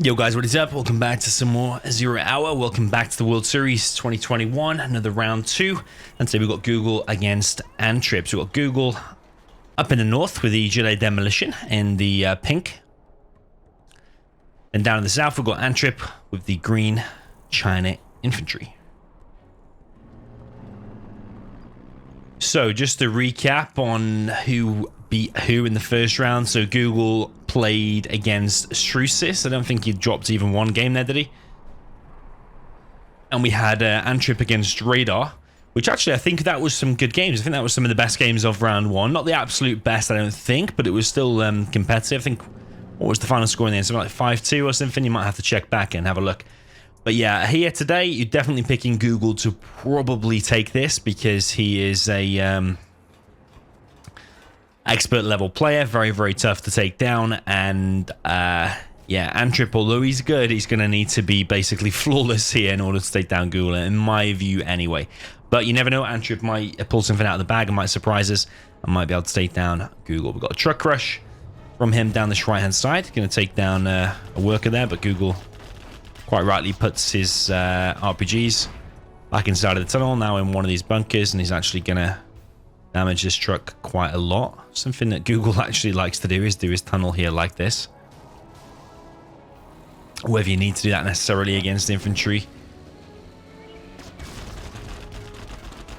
Yo guys, what is up? Welcome back to some more 0 Hour. Welcome back to the World Series 2021, another round 2. And today we've got Google against Antrip. So we've got Google up in the north with the Gilet Demolition in the pink. And down in the south we've got Antrip with the green China Infantry. So just to recap on who beat who in the first round. So Google played against Strusis. I don't think he dropped even one game there, did he? And we had Antrip against Radar, which actually I think that was some good games. I think that was some of the best games of round 1. Not the absolute best, I don't think, but it was still competitive. I think, what was the final score in the end? Something like 5-2 or something. You might have to check back and have a look. But yeah, here today, you're definitely picking Google to probably take this because he is a expert level player, very, very tough to take down. And yeah, Antrip, although he's good, he's going to need to be basically flawless here in order to take down Google, in my view anyway. But you never know, Antrip might pull something out of the bag and might surprise us and might be able to take down Google. We've got a truck rush from him down this right-hand side. Going to take down a worker there, but Google quite rightly puts his RPGs back inside of the tunnel, now in one of these bunkers, and he's actually going to damage this truck quite a lot. Something that Google actually likes to do is do his tunnel here like this. Whether you need to do that necessarily against infantry,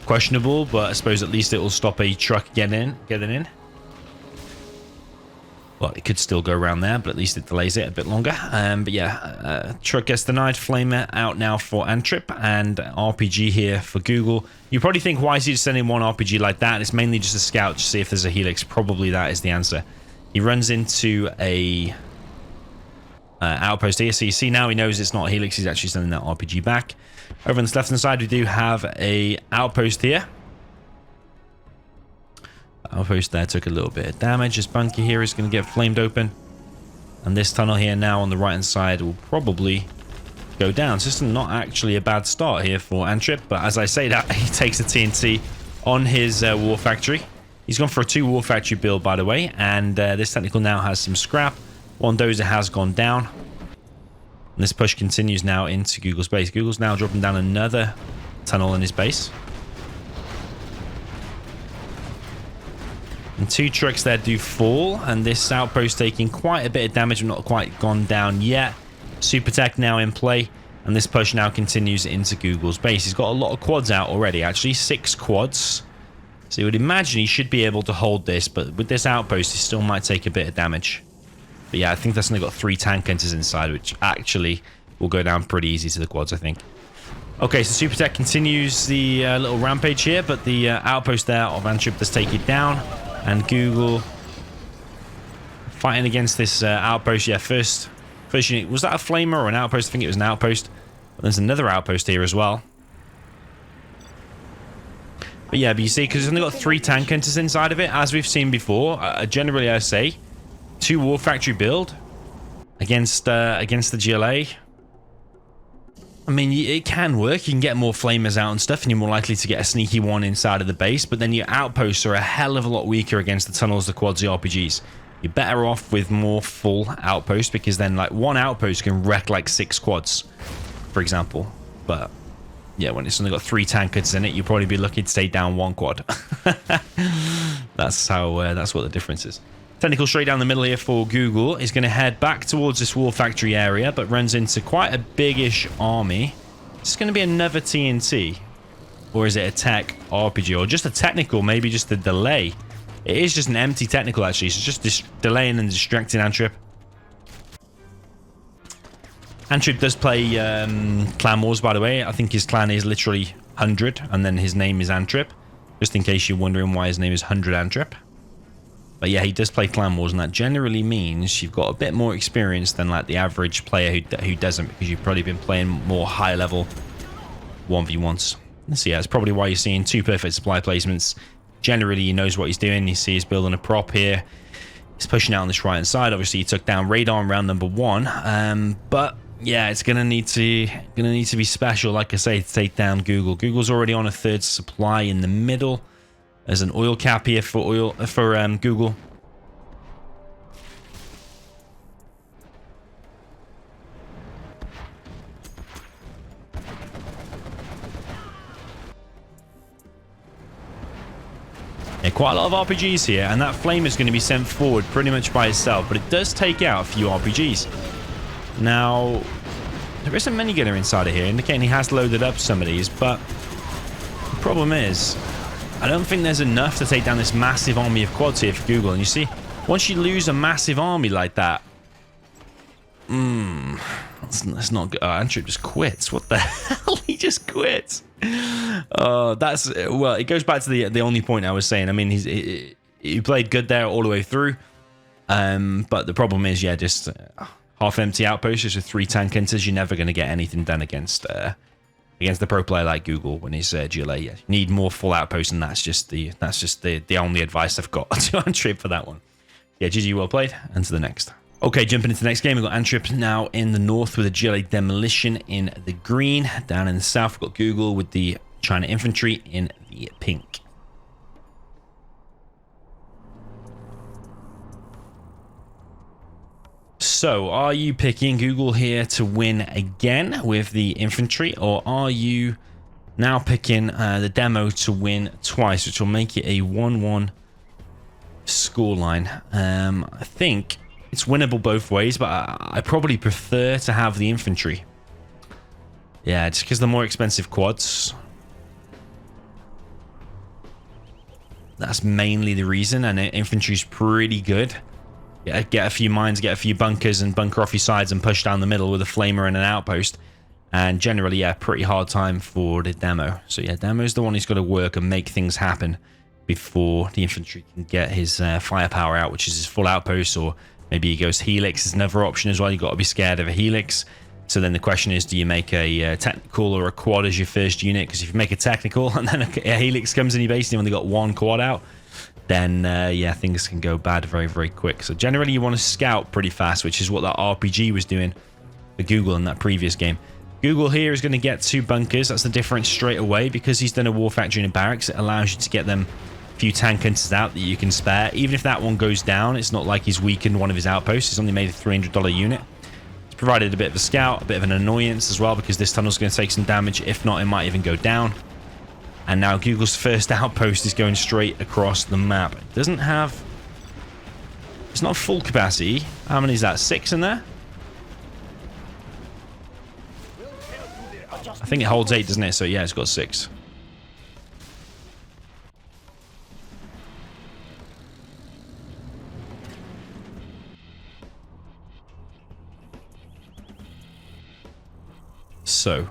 questionable, but I suppose at least it will stop a truck getting in. Well, it could still go around there, but at least it delays it a bit longer. But yeah, truck gets denied. Flamer out now for Antrip, and RPG here for Google. You probably think, why is he just sending one RPG like that? It's mainly just a scout to see if there's a helix. Probably that is the answer. He runs into a outpost here, so you see now he knows it's not a helix. He's actually sending that RPG back. Over on the left-hand side, we do have a outpost here. Outpost there took a little bit of damage. This bunker here is going to get flamed open. And this tunnel here now on the right-hand side will probably go down. So this is not actually a bad start here for Antrip. But as I say that, he takes the TNT on his War Factory. He's gone for a 2 War Factory build, by the way. And this technical now has some scrap. One dozer has gone down. And this push continues now into Google's base. Google's now dropping down another tunnel in his base. And 2 trucks there do fall, and this outpost taking quite a bit of damage, but not quite gone down yet. Super tech now in play, and this push now continues into Google's base. He's got a lot of quads out already, actually 6 quads. So you would imagine he should be able to hold this, but with this outpost, he still might take a bit of damage. But yeah, I think that's only got 3 tank hunters inside, which actually will go down pretty easy to the quads, I think. Okay, so Super Tech continues the little rampage here, but the outpost there of Antrip does take it down. And Google fighting against this outpost. Yeah, first unit. Was that a flamer or an outpost? I think it was an outpost. But there's another outpost here as well. But yeah, but you see, because it's only got 3 tank hunters inside of it, as we've seen before. Generally, I say 2 War Factory build against the GLA. I mean, it can work. You can get more flamers out and stuff, and you're more likely to get a sneaky one inside of the base. But then your outposts are a hell of a lot weaker against the tunnels, the quads, the RPGs. You're better off with more full outposts, because then like 1 outpost can wreck like 6 quads, for example. But yeah, when it's only got 3 tankers in it, you'll probably be lucky to take down 1 quad. That's what the difference is. Technical straight down the middle here for Google. Is going to head back towards this War Factory area, but runs into quite a big-ish army. Is going to be another TNT? Or is it a tech RPG? Or just a technical, maybe just a delay? It is just an empty technical, actually. So just delaying and distracting Antrip. Antrip does play Clan Wars, by the way. I think his clan is literally 100, and then his name is Antrip. Just in case you're wondering why his name is 100 Antrip. But yeah, he does play Clan Wars, and that generally means you've got a bit more experience than like the average player who doesn't, because you've probably been playing more high-level 1v1s. So yeah, that's probably why you're seeing 2 perfect supply placements. Generally, he knows what he's doing. You see he's building a prop here. He's pushing out on this right-hand side. Obviously, he took down Radar in round number 1. But yeah, it's gonna need to be special, like I say, to take down Google. Google's already on a 3rd supply in the middle. There's an oil cap here for Google. quite a lot of RPGs here, and that flame is going to be sent forward pretty much by itself, but it does take out a few RPGs. Now, there isn't many gunner inside of here, indicating he has loaded up some of these, but the problem is, I don't think there's enough to take down this massive army of quads here for Google. And you see, once you lose a massive army like that, that's not good. Oh, Antrip just quits. What the hell? He just quits. That's, well, it goes back to the only point I was saying. I mean, he played good there all the way through. But the problem is, yeah, just half empty outposts just with 3 tank hunters. You're never going to get anything done against the pro player like Google when he's GLA. Yeah, you need more full outposts, and that's just the only advice I've got to Antrip for that one. Yeah, GG, well played, and to the next. Okay, jumping into the next game, we've got Antrip now in the north with a GLA demolition in the green. Down in the south, we've got Google with the China infantry in the pink. So, are you picking Google here to win again with the infantry, or are you now picking the demo to win twice, which will make it a 1-1 scoreline? I think it's winnable both ways, but I probably prefer to have the infantry. Yeah, just because the more expensive quads. That's mainly the reason, and infantry's pretty good. Yeah, get a few mines, get a few bunkers, and bunker off your sides and push down the middle with a flamer and an outpost. And generally, yeah, pretty hard time for the demo. So yeah, demo's the one who's got to work and make things happen before the infantry can get his firepower out, which is his full outpost, or maybe he goes helix is another option as well. You've got to be scared of a helix. So then the question is, do you make a technical or a quad as your first unit? Because if you make a technical and then a helix comes in, you basically only got 1 quad out, then yeah, things can go bad very, very quick. So generally you want to scout pretty fast, which is what that RPG was doing for Google in that previous game. Google here is going to get 2 bunkers. That's the difference straight away. Because he's done a war factory and a barracks, it allows you to get them a few tank hunters out that you can spare. Even if that one goes down, it's not like he's weakened one of his outposts. He's only made a $300 unit. It's provided a bit of a scout, a bit of an annoyance as well, because this tunnel's going to take some damage. If not, it might even go down. And now Google's first outpost is going straight across the map. It doesn't have... It's not full capacity. How many is that? 6 in there? I think it holds 8, doesn't it? So yeah, it's got 6. So...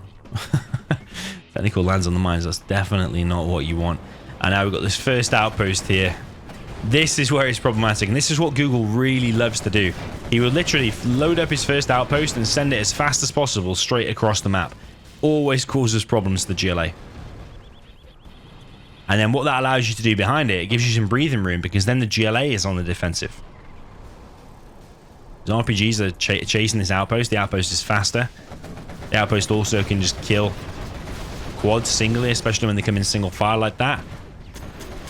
Technical lands on the mines, that's definitely not what you want. And now we've got this first outpost here. This is where it's problematic, and this is what Google really loves to do. He will literally load up his first outpost and send it as fast as possible straight across the map. Always causes problems to the GLA. And then what that allows you to do behind it, it gives you some breathing room, because then the GLA is on the defensive. The RPGs are chasing this outpost. The outpost is faster. The outpost also can just kill quads singly, especially when they come in single file like that.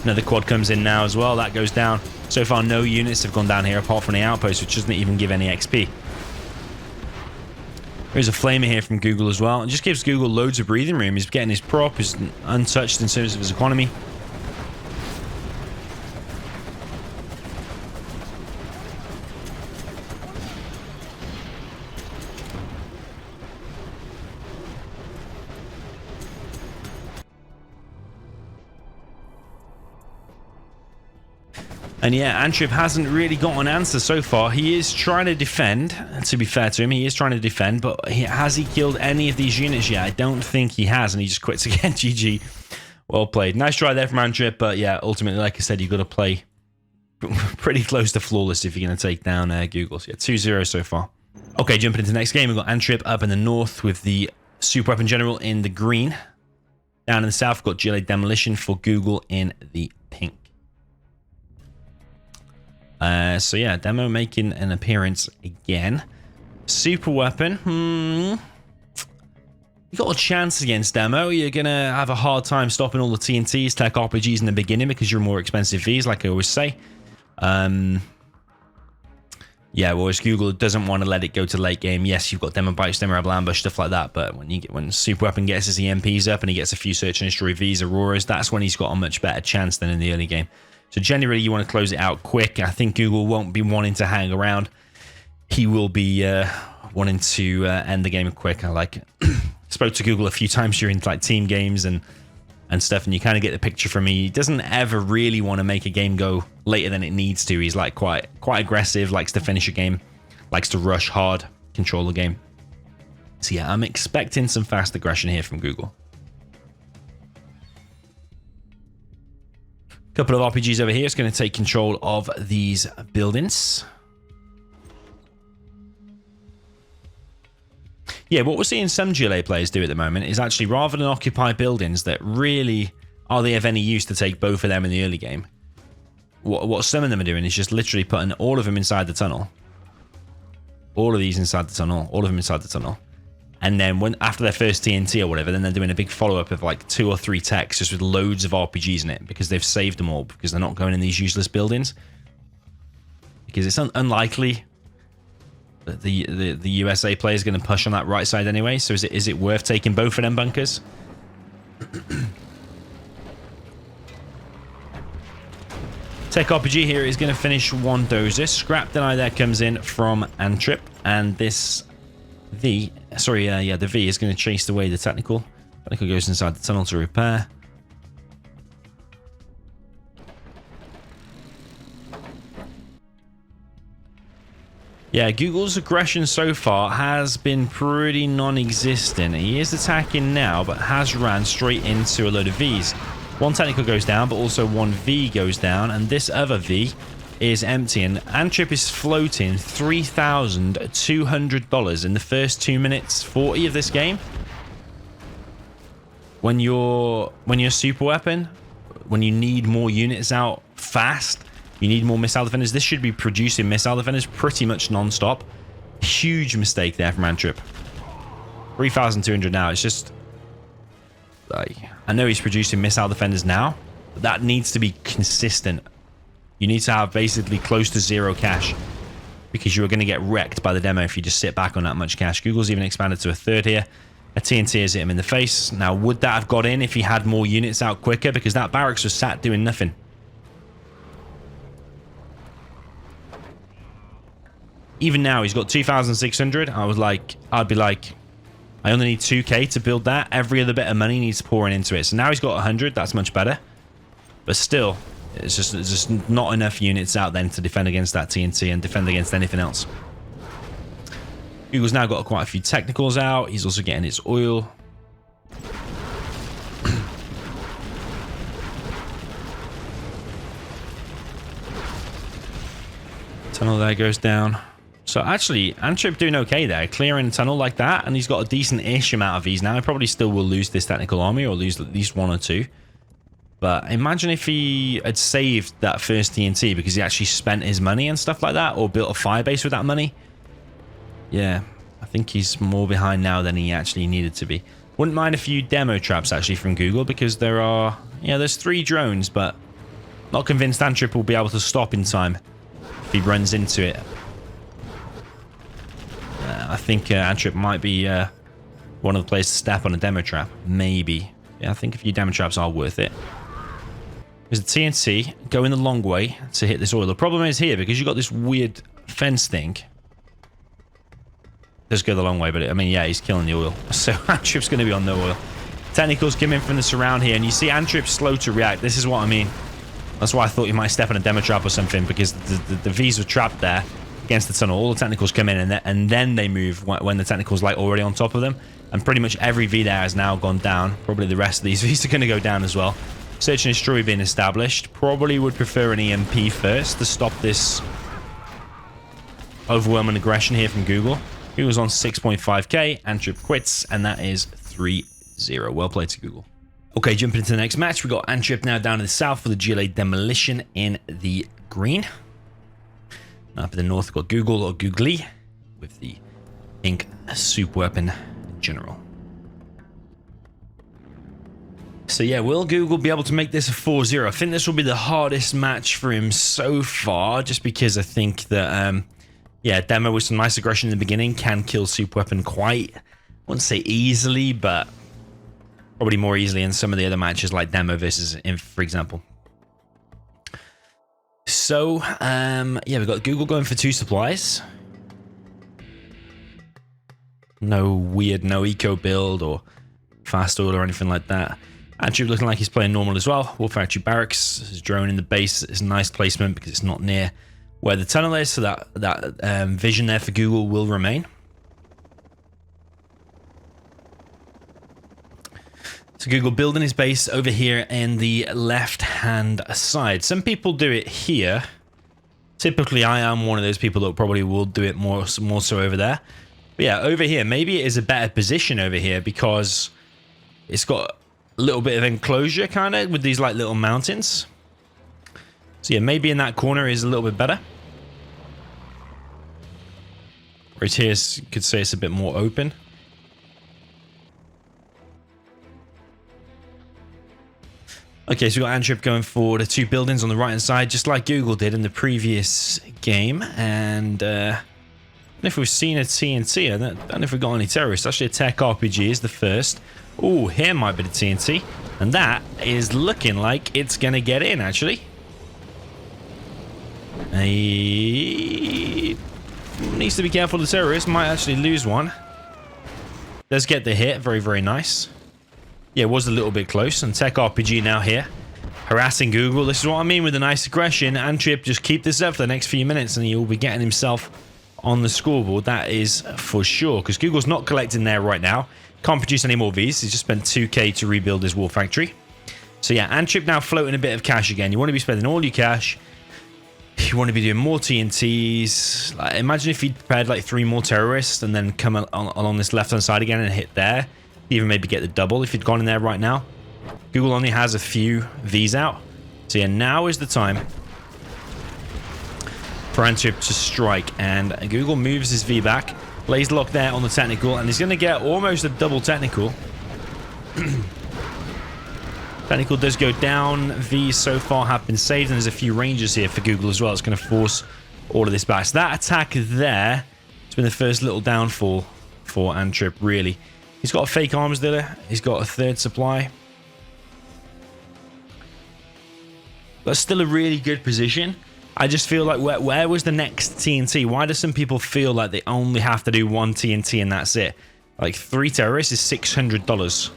Another quad comes in now as well. That goes down. So far, no units have gone down here apart from the outpost, which doesn't even give any XP. There's a flamer here from Google as well. It just gives Google loads of breathing room. He's getting his prop. He's untouched in terms of his economy. And yeah, Antrip hasn't really got an answer so far. He is trying to defend. To be fair to him, he is trying to defend, but has he killed any of these units yet? I don't think he has, and he just quits again. GG. Well played. Nice try there from Antrip, but yeah, ultimately, like I said, you've got to play pretty close to flawless if you're going to take down Google. So yeah, 2-0 so far. Okay, jumping into the next game, we've got Antrip up in the north with the Super Weapon General in the green. Down in the south, we've got GLA Demolition for Google in the pink. So yeah, demo making an appearance again. Super weapon. You got a chance against demo. You're gonna have a hard time stopping all the TNTs, tech RPGs in the beginning because you're more expensive Vs, like I always say. Yeah, whereas Google doesn't want to let it go to late game. Yes, you've got demo bites, demo rebel ambush, stuff like that. But when super weapon gets his EMPs up and he gets a few search and destroy Vs, Auroras, that's when he's got a much better chance than in the early game. So generally, you want to close it out quick. I think Google won't be wanting to hang around. He will be wanting to end the game quick. I like it. Spoke to Google a few times during like team games and stuff, and you kind of get the picture from me. He doesn't ever really want to make a game go later than it needs to. He's like quite aggressive, likes to finish a game, likes to rush hard, control the game. So yeah, I'm expecting some fast aggression here from Google. Couple of RPGs over here. It's going to take control of these buildings. Yeah, what we're seeing some GLA players do at the moment is actually, rather than occupy buildings that really are they of any use to take both of them in the early game, what some of them are doing is just literally putting all of them inside the tunnel. All of these inside the tunnel. All of them inside the tunnel. And then after their first TNT or whatever, then they're doing a big follow-up of like 2 or 3 techs just with loads of RPGs in it, because they've saved them all, because they're not going in these useless buildings. Because it's unlikely that the USA player is going to push on that right side anyway. So is it worth taking both of them bunkers? Tech RPG here is going to finish one dozer. Scrap deny there comes in from Antrip, and this the V is going to chase away the technical. Technical goes inside the tunnel to repair. Yeah, Google's aggression so far has been pretty non-existent. He is attacking now, but has ran straight into a load of Vs. One technical goes down, but also one V goes down, and this other V is empty. And Antrip is floating $3,200 in the first 2 minutes 40 of this game. When you're super weapon, when you need more units out fast, you need more missile defenders. This should be producing missile defenders pretty much non-stop. Huge mistake there from Antrip. 3,200 now. It's just like, I know he's producing missile defenders now, but that needs to be consistent. You need to have basically close to 0 cash, because you are going to get wrecked by the demo if you just sit back on that much cash. Google's even expanded to a third here. A TNT has hit him in the face. Now, would that have got in if he had more units out quicker? Because that barracks was sat doing nothing. Even now, he's got 2,600. I'd be like, I only need 2k to build that. Every other bit of money needs pouring into it. So now he's got 100. That's much better. But still, it's just not enough units out then to defend against that TNT and defend against anything else. Google's now got quite a few technicals out. He's also getting his oil. Tunnel there goes down. So actually, Antrip doing okay there, clearing a tunnel like that, and he's got a decent-ish amount of these now. He probably still will lose this technical army, or lose at least 1 or 2. But imagine if he had saved that first TNT because he actually spent his money and stuff like that, or built a firebase with that money. Yeah, I think he's more behind now than he actually needed to be. Wouldn't mind a few demo traps actually from Google, because there are, there's 3 drones, but not convinced Antrip will be able to stop in time if he runs into it. I think Antrip might be one of the players to step on a demo trap. Maybe. Yeah, I think a few demo traps are worth it. Because the TNT going the long way to hit this oil. The problem is here, because you've got this weird fence thing. Does go the long way, but I mean, yeah, he's killing the oil. So Antrip's going to be on no oil. Technicals come in from the surround here, and you see Antrip slow to react. This is what I mean. That's why I thought you might step on a demo trap or something, because the Vs were trapped there against the tunnel. All the technicals come in, and then they move when the technical's like already on top of them. And pretty much every V there has now gone down. Probably the rest of these Vs are going to go down as well. Search and destroy being established. Probably would prefer an EMP first to stop this overwhelming aggression here from Google. Google's on 6.5k. Antrip quits, and that is 3-0. Well played to Google. Okay, jumping into the next match. We got Antrip now down to the south for the GLA demolition in the green. Now up in the north, we've got Google or Googly with the pink super weapon general. So yeah, will Google be able to make this a 4-0? I think this will be the hardest match for him so far, just because I think that, yeah, Demo with some nice aggression in the beginning can kill super weapon quite, I wouldn't say easily, but probably more easily in some of the other matches like Demo versus Inf, for example. So, yeah, we've got Google going for 2 supplies. No weird, no eco build or fast order or anything like that. Antrip looking like he's playing normal as well. War Factory Barracks, his drone in the base is a nice placement because it's not near where the tunnel is, so that vision there for Google will remain. So Google building his base over here in the left-hand side. Some people do it here. Typically, I am one of those people that probably will do it more so over there. But yeah, over here, maybe it is a better position over here because it's got a little bit of enclosure kind of with these like little mountains. So yeah, maybe in that corner is a little bit better. Right here, could say it's a bit more open. Okay, so we've got Antrip going for the 2 buildings on the right-hand side, just like Google did in the previous game. And I don't know if we've seen a TNT. I don't know if we've got any terrorists. Actually, a tech RPG is the first. Oh, here might be the TNT. And that is looking like it's going to get in, actually. He needs to be careful. The terrorist might actually lose one. Let's get the hit. Very, very nice. Yeah, it was a little bit close. And Tech RPG now here. Harassing Google. This is what I mean with a nice aggression. Antrip, just keep this up for the next few minutes and he'll be getting himself on the scoreboard. That is for sure. Because Google's not collecting there right now. Can't produce any more Vs. He's just spent 2k to rebuild his war factory. So yeah, Antrip now floating a bit of cash again. You want to be spending all your cash. You want to be doing more TNTs. Like, imagine if he'd prepared like 3 more terrorists and then come along this left-hand side again and hit there. Even maybe get the double if he'd gone in there right now. Google only has a few Vs out. So yeah, now is the time for Antrip to strike. And Google moves his V back. Lays lock there on the technical. And he's going to get almost a double technical. Technical does go down. Vs so far have been saved. And there's a few rangers here for Google as well. It's going to force all of this back. So that attack there has been the first little downfall for Antrip, really. He's got a fake arms dealer. He's got a 3rd supply. That's still a really good position. I just feel like where was the next TNT? Why do some people feel like they only have to do 1 TNT and that's it? Like 3 terrorists is $600.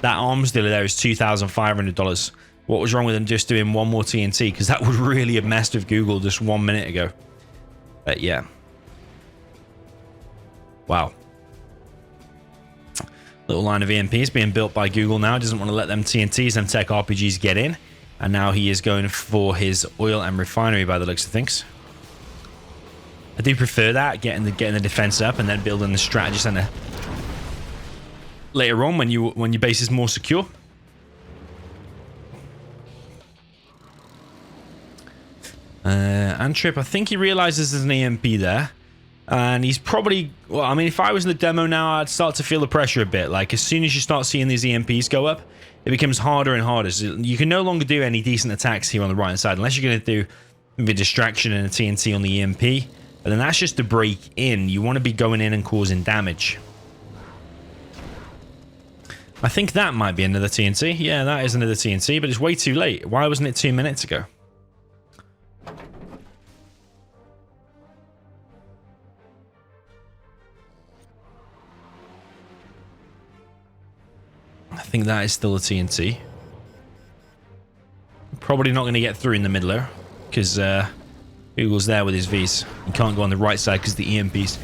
That arms dealer there is $2,500. What was wrong with them just doing 1 more TNT? Because that would really have messed with Google just 1 minute ago. But yeah. Wow. Little line of EMPs being built by Google now. Doesn't want to let them TNTs and tech RPGs get in. And now he is going for his oil and refinery by the looks of things. I do prefer that, getting the defense up and then building the strategy center later on when your base is more secure. Antrip, I think he realizes there's an EMP there. And he's probably, well, I mean, if I was in the demo now, I'd start to feel the pressure a bit. Like, as soon as you start seeing these EMPs go up, it becomes harder and harder. So you can no longer do any decent attacks here on the right-hand side, unless you're going to do maybe a distraction and a TNT on the EMP. But then that's just to break in. You want to be going in and causing damage. I think that might be another TNT. Yeah, that is another TNT, but it's way too late. Why wasn't it 2 minutes ago? I think that is still a TNT. Probably not going to get through in the middle because Google's there with his Vs. He can't go on the right side because of the EMPs.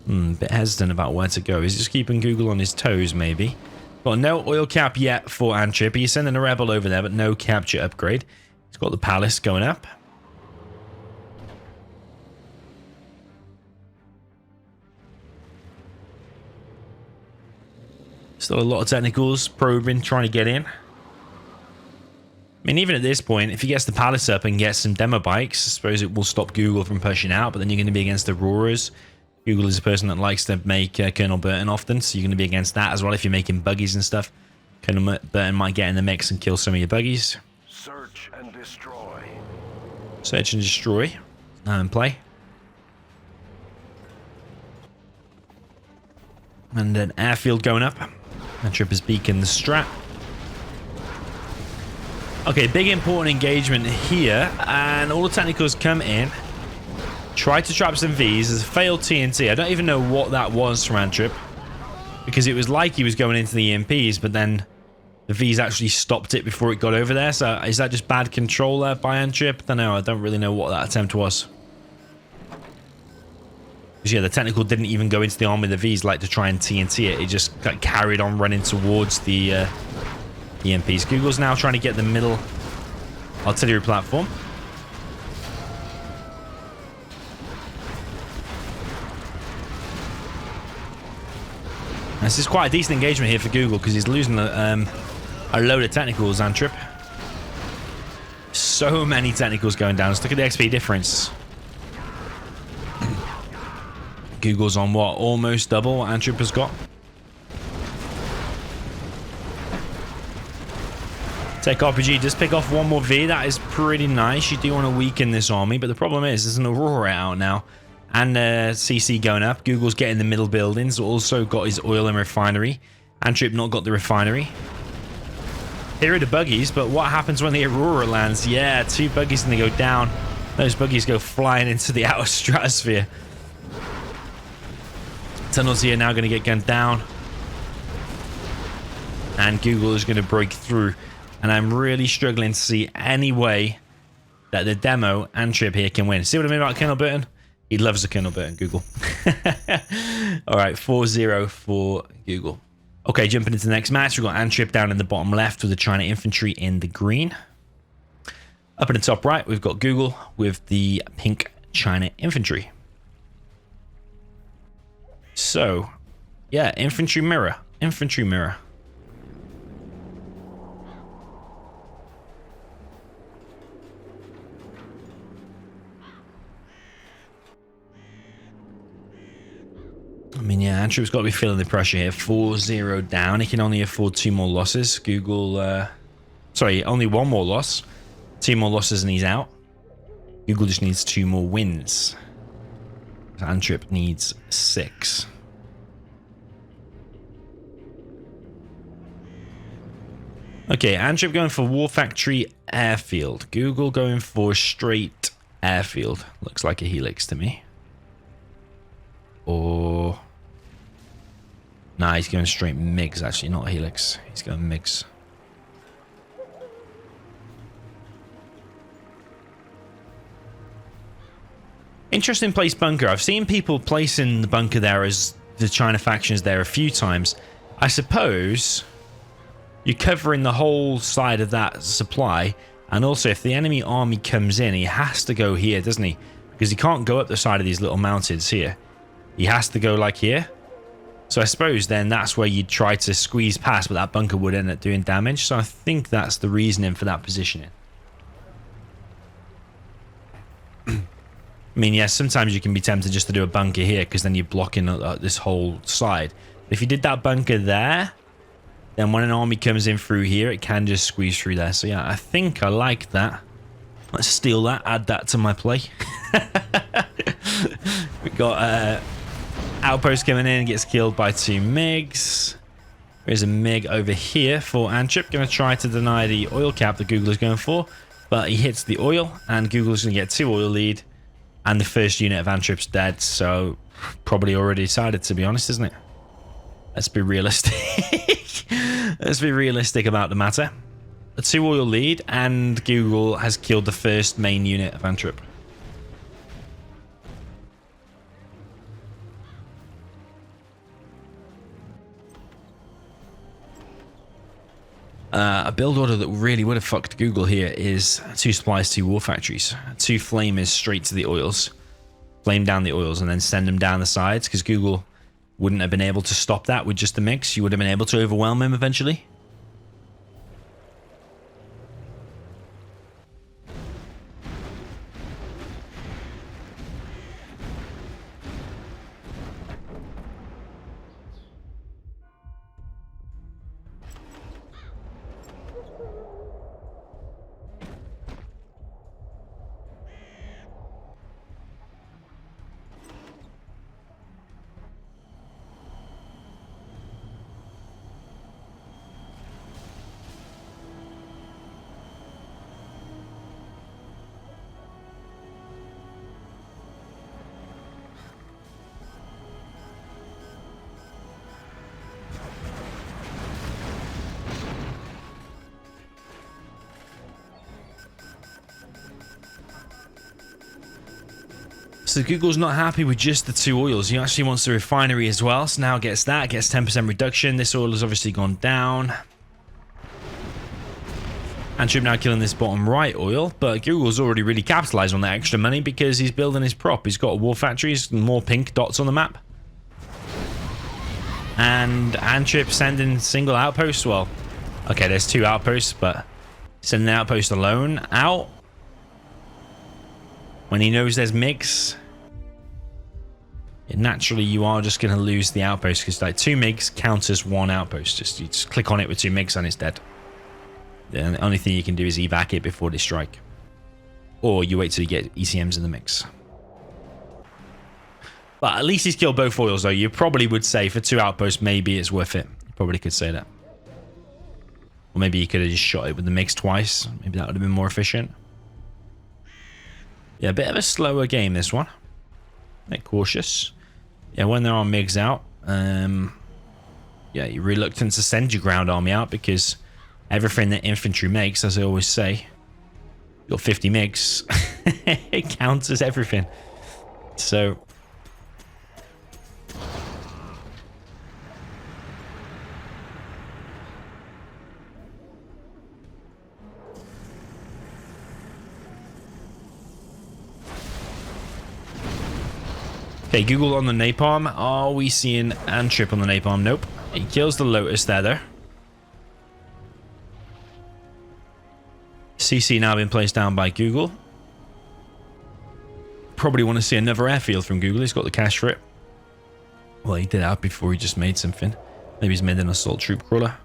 A bit hesitant about where to go. He's just keeping Google on his toes, maybe. Well, no oil cap yet for Antrip. He's sending a rebel over there, but no capture upgrade. He's got the palace going up. Still a lot of technicals probing, trying to get in. I mean, even at this point, if he gets the palace up and gets some demo bikes, I suppose it will stop Google from pushing out, but then you're going to be against Auroras. Google is a person that likes to make Colonel Burton often, so you're going to be against that as well if you're making buggies and stuff. Colonel Burton might get in the mix and kill some of your buggies. Search and destroy. Search and destroy. Now in play. And an airfield going up. Antrip is beacon the strat. Okay, big important engagement here. And all the technicals come in. Try to trap some Vs. There's a failed TNT. I don't even know what that was from Antrip. Because it was like he was going into the EMPs, but then the Vs actually stopped it before it got over there. So is that just bad control there by Antrip? I don't know. I don't really know what that attempt was. Because yeah, the technical didn't even go into the arm with the Vs like to try and TNT it. It just got carried on running towards the EMPs. Google's now trying to get the middle artillery platform. This is quite a decent engagement here for Google because he's losing a load of technicals, Antrip. So many technicals going down. Let's look at the XP difference. Google's on what? Almost double what Antrip has got. Tech RPG, just pick off one more V. That is pretty nice. You do want to weaken this army, but the problem is there's an Aurora out now. And CC going up. Google's getting the middle buildings. Also got his oil and refinery. Antrip not got the refinery. Here are the buggies, but what happens when the Aurora lands? Yeah, 2 buggies and they go down. Those buggies go flying into the outer stratosphere. Tunnels here now going to get gunned down. And Google is going to break through. And I'm really struggling to see any way that the demo Antrip here can win. See what I mean about Colonel Burton? He loves the Colonel Burton, Google. All right, 4-0 for Google. Okay, jumping into the next match. We've got Antrip down in the bottom left with the China infantry in the green. Up in the top right, we've got Google with the pink China infantry. So, yeah, infantry mirror. Infantry mirror. I mean, yeah, Antrip's got to be feeling the pressure here. 4-0 down. He can only afford 2 more losses. Google, sorry, only 1 more loss. 2 more losses and he's out. Google just needs 2 more wins. Antrip needs 6. Okay, Antrip going for War Factory Airfield. Google going for straight airfield. Looks like a helix to me. Or... nah, he's going straight MiGs, actually, not helix. He's going MiGs. Interesting place bunker. I've seen people placing the bunker there as the China factions there a few times. I suppose you're covering the whole side of that supply. And also, if the enemy army comes in, he has to go here, doesn't he? Because he can't go up the side of these little mountains here. He has to go like here. So I suppose then that's where you'd try to squeeze past, but that bunker would end up doing damage. So I think that's the reasoning for that positioning. I mean, yes, sometimes you can be tempted just to do a bunker here because then you're blocking this whole side. But if you did that bunker there, then when an army comes in through here, it can just squeeze through there. So yeah, I think I like that. Let's steal that, add that to my play. We got... outpost coming in, gets killed by 2 MiGs. There's a MiG over here for Antrip. Going to try to deny the oil cap that Google is going for. But he hits the oil, and Google's going to get 2 oil lead. And the first unit of Antrip's dead. So, probably already decided, to be honest, isn't it? Let's be realistic. Let's be realistic about the matter. A 2 oil lead, and Google has killed the first main unit of Antrip. A build order that really would have fucked Google here is 2 supplies, 2 war factories. 2 flamers straight to the oils. Flame down the oils and then send them down the sides, because Google wouldn't have been able to stop that with just the mix. You would have been able to overwhelm him eventually. So Google's not happy with just the 2 oils. He actually wants the refinery as well. So now gets that, gets 10% reduction. This oil has obviously gone down. Antrip now killing this bottom right oil, but Google's already really capitalized on that extra money because he's building his prop. He's got a war factory, he's more pink dots on the map. And Antrip sending single outposts. Well, okay, there's 2 outposts, but sending the outpost alone out when he knows there's MiGs. Naturally, you are just going to lose the outpost because like 2 MiGs counts as 1 outpost. You just click on it with 2 MiGs and it's dead. The only thing you can do is evac it before they strike. Or you wait till you get ECMs in the mix. But at least he's killed both oils, though. You probably would say for 2 outposts, maybe it's worth it. You probably could say that. Or maybe you could have just shot it with the mix twice. Maybe that would have been more efficient. Yeah, a bit of a slower game, this one. A bit cautious. Yeah, when there are MiGs out, yeah, you're reluctant to send your ground army out because everything that infantry makes, as I always say, you got 50 MiGs. It counts as everything. So okay, Google on the napalm. Are we seeing Antrip on the napalm? Nope. He kills the Lotus there. CC now been placed down by Google. Probably want to see another airfield from Google. He's got the cash for it. Well, he did that before he just made something. Maybe he's made an assault troop crawler.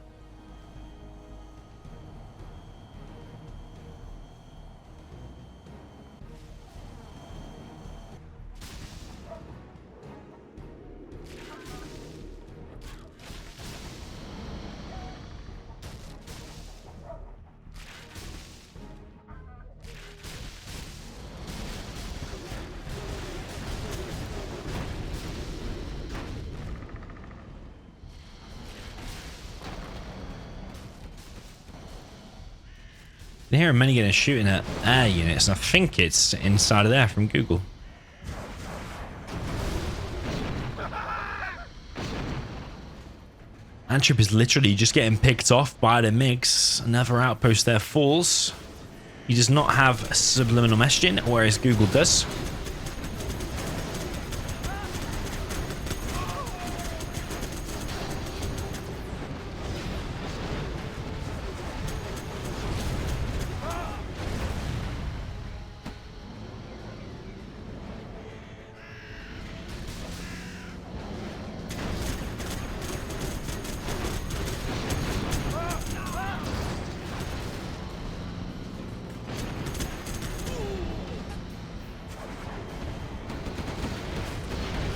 I hear many getting shooting at air units, and I think it's inside of there from Google. Antrip is literally just getting picked off by the MiGs. Another outpost there falls. He does not have subliminal messaging, whereas Google does.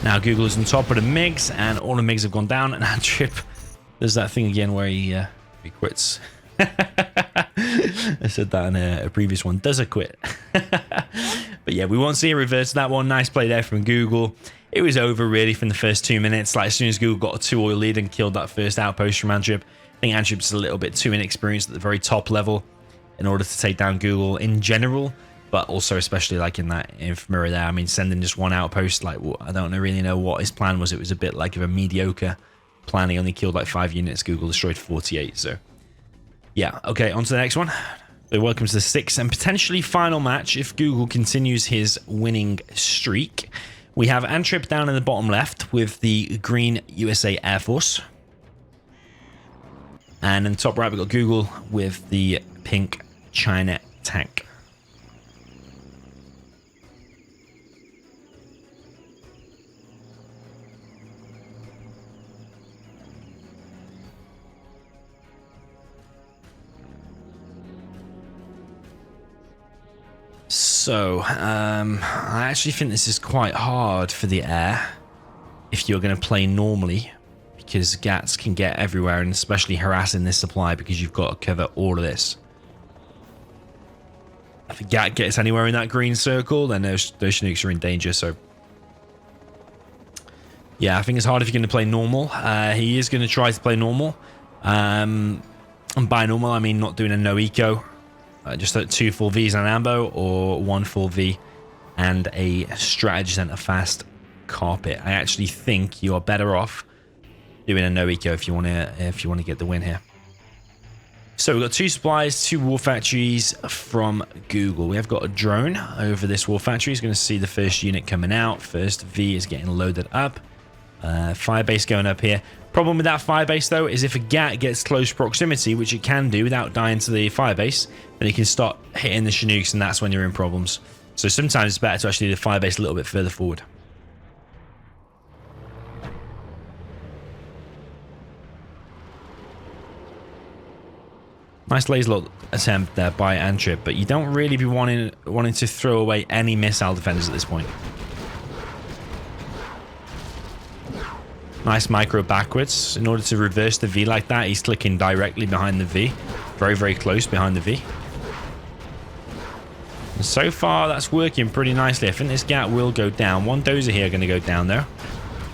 Now Google is on top of the MiGs, and all the MiGs have gone down, and Antrip does that thing again where he quits. I said that in a previous one. Does a quit. But yeah, we won't see a reverse to that one. Nice play there from Google. It was over really from the first 2 minutes. Like as soon as Google got a 2 oil lead and killed that first outpost from Antrip, I think Antrip's a little bit too inexperienced at the very top level in order to take down Google in general. But also especially like in that infirmary there. I mean, sending just 1 outpost, like I don't really know what his plan was. It was a bit like of a mediocre plan. He only killed like 5 units. Google destroyed 48. So yeah, okay, on to the next one. So welcome to the 6th and potentially final match if Google continues his winning streak. We have Antrip down in the bottom left with the green USA Air Force. And in the top right, we've got Google with the pink China tank. So, I actually think this is quite hard for the air if you're going to play normally, because GATs can get everywhere and especially harassing this supply because you've got to cover all of this. If a GAT gets anywhere in that green circle, then those nukes are in danger. So, yeah, I think it's hard if you're going to play normal. He is going to try to play normal. And by normal, I mean not doing a no eco. Just 2 full Vs and an ambo, or 1 full V and a strategy center fast carpet. I actually think you are better off doing a no eco if you want to get the win here. So we've got 2 supplies, 2 war factories from Google. We have got a drone over this war factory. He's going to see the first unit coming out. First V is getting loaded up. Firebase going up here. Problem with that firebase though is if a GAT gets close proximity, which it can do without dying to the firebase, then it can start hitting the Chinooks, and that's when you're in problems. So sometimes it's better to actually do the firebase a little bit further forward. Nice laser lock attempt there by Antrip, but you don't really be wanting to throw away any missile defenders at this point. Nice micro backwards. In order to reverse the V like that, he's clicking directly behind the V. Very, very close behind the V. And so far, that's working pretty nicely. I think this GAT will go down. 1 dozer here going to go down, though.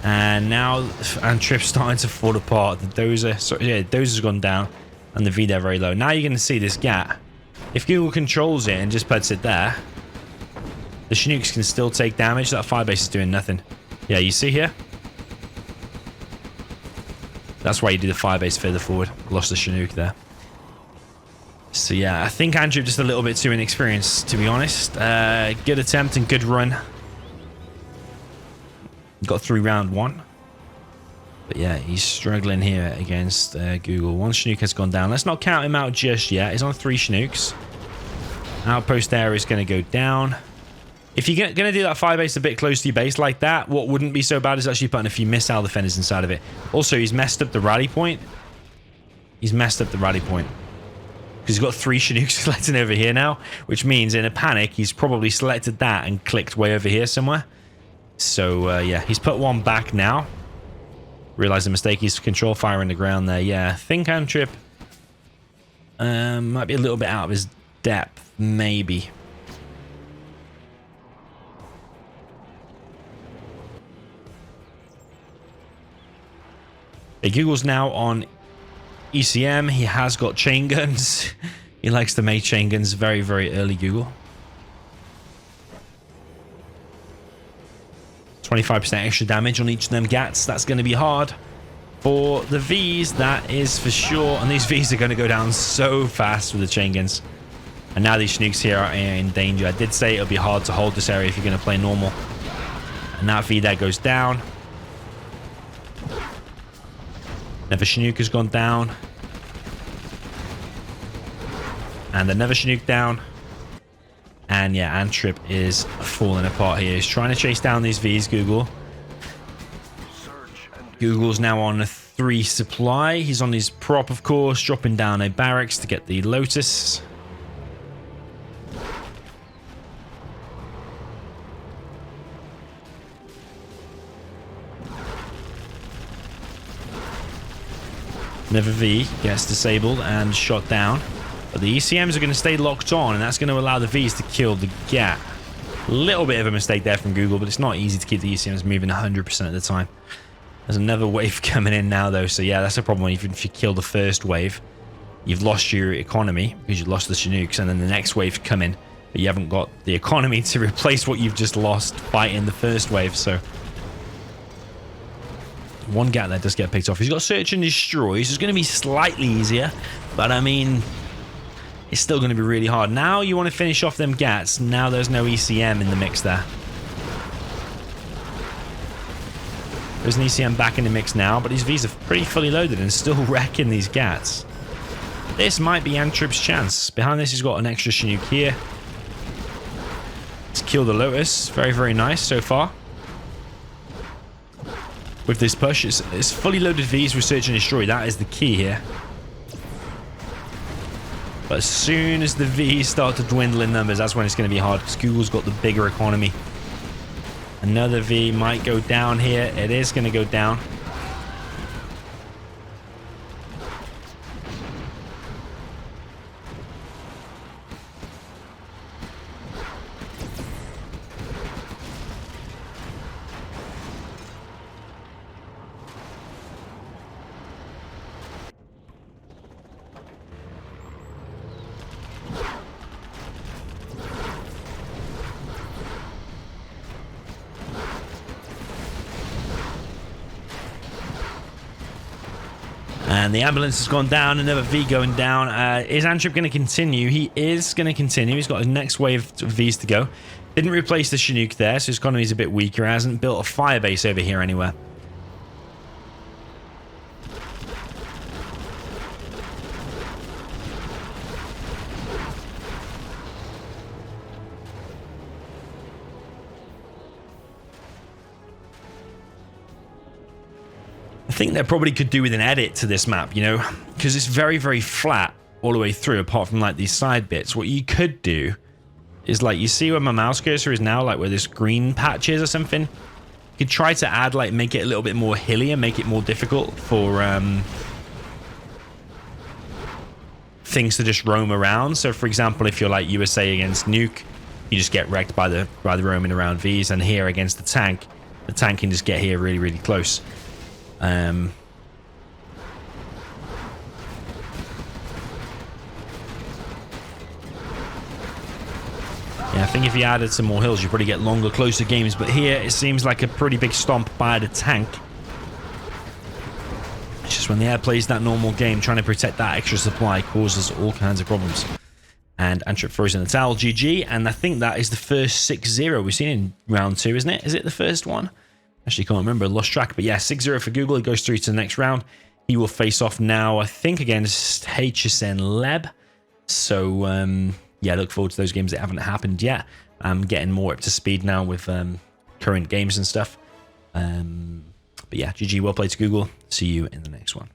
And now Antrip's starting to fall apart. The dozer, sorry, yeah, dozer's gone down. And the V there very low. Now you're going to see this GAT. If Google controls it and just puts it there, the Chinooks can still take damage. That firebase is doing nothing. Yeah, you see here? That's why you do the firebase further forward. Lost the Chinook there. So yeah, I think Antrip just a little bit too inexperienced, to be honest. Good attempt and good run. Got through round 1. But yeah, he's struggling here against Google. 1 Chinook has gone down. Let's not count him out just yet. He's on 3 Chinooks. Outpost area is going to go down. If you're going to do that firebase a bit close to your base like that, what wouldn't be so bad is actually putting a few missile defenders inside of it. Also, he's messed up the rally point. He's messed up the rally point. Because he's got 3 Chinooks selected over here now, which means in a panic, he's probably selected that and clicked way over here somewhere. So, yeah, he's put 1 back now. Realized the mistake. He's control fire in the ground there. Yeah, I think Antrip might be a little bit out of his depth, maybe. Google's now on ECM. He has got chain guns. He likes to make chain guns very, very early, Google. 25% extra damage on each of them GATs. That's going to be hard for the Vs. That is for sure. And these Vs are going to go down so fast with the chain guns. And now these Chinooks here are in danger. I did say it'll be hard to hold this area if you're going to play normal. And that V there goes down. Another Chinook has gone down. And another Chinook down. And yeah, Antrip is falling apart here. He's trying to chase down these Vs, Google. Google's now on a 3 supply. He's on his prop, of course, dropping down a barracks to get the Lotus. Another V gets disabled and shot down. But the ECMs are going to stay locked on, and that's going to allow the Vs to kill the GAT. A little bit of a mistake there from Google, but it's not easy to keep the ECMs moving 100% of the time. There's another wave coming in now, though, so yeah, that's a problem. Even if you kill the first wave, you've lost your economy because you lost the Chinooks, and then the next wave come in, but you haven't got the economy to replace what you've just lost fighting the first wave, so... 1 GAT there does get picked off. He's got search and destroy, so it's going to be slightly easier, but I mean... it's still going to be really hard. Now you want to finish off them GATs. Now there's no ECM in the mix there. There's an ECM back in the mix now, but these Vs are pretty fully loaded and still wrecking these GATs. This might be Antrip's chance. Behind this, he's got an extra Chinook here. Let's kill the Lotus. Very, very nice so far. With this push, it's fully loaded Vs with search and destroy. That is the key here. But as soon as the Vs start to dwindle in numbers, that's when it's going to be hard because Google's got the bigger economy. Another V might go down here. It is going to go down. And the ambulance has gone down. Another V going down. Is Antrip going to continue? He is going to continue. He's got his next wave of Vs to go. Didn't replace the Chinook there, so his economy's a bit weaker. Hasn't built a firebase over here anywhere. I think they probably could do with an edit to this map, you know, because it's very, very flat all the way through, apart from like these side bits. What you could do is, like, you see where my mouse cursor is now, like where this green patch is or something. You could try to add, like, make it a little bit more hilly and make it more difficult for things to just roam around. So, for example, if you're like USA against Nuke, you just get wrecked by the roaming around Vs, and here against the tank can just get here really, really close. Yeah, I think if you added some more hills, you'd probably get longer, closer games. But here, it seems like a pretty big stomp by the tank. It's just when the air plays that normal game, trying to protect that extra supply causes all kinds of problems. And Antrip throws in the towel, GG. And I think that is the first 6-0 we've seen in round 2, isn't it? Is it the first one? Actually, can't remember. Lost track. But yeah, 6-0 for Google. He goes through to the next round. He will face off now, I think, against HSN Leb. So, yeah, look forward to those games that haven't happened yet. I'm getting more up to speed now with current games and stuff. But yeah, GG, well played to Google. See you in the next one.